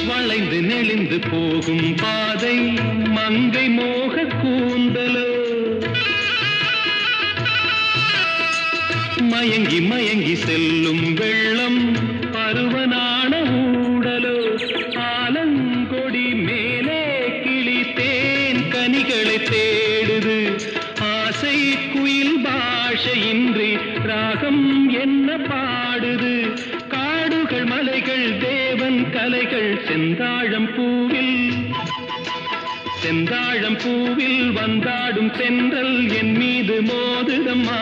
வளைந்து நெளிந்து போகும் பாதை மங்கை மோக கூந்தலோ மயங்கி மயங்கி செல்லும் வெள்ளம் பருவனான ஊடலோ ஆலங்கொடி மேலே கிளி தேன் கனிகளை தேடுது ஆசை குயில் பாஷையின்றி ராகம் என்ன பாடுது காடுகள் மலைகள் தேவன் கலைகள் செந்தாழம் பூவில் வந்தாடும் தென்றல் என் மீது மோதுதம்மா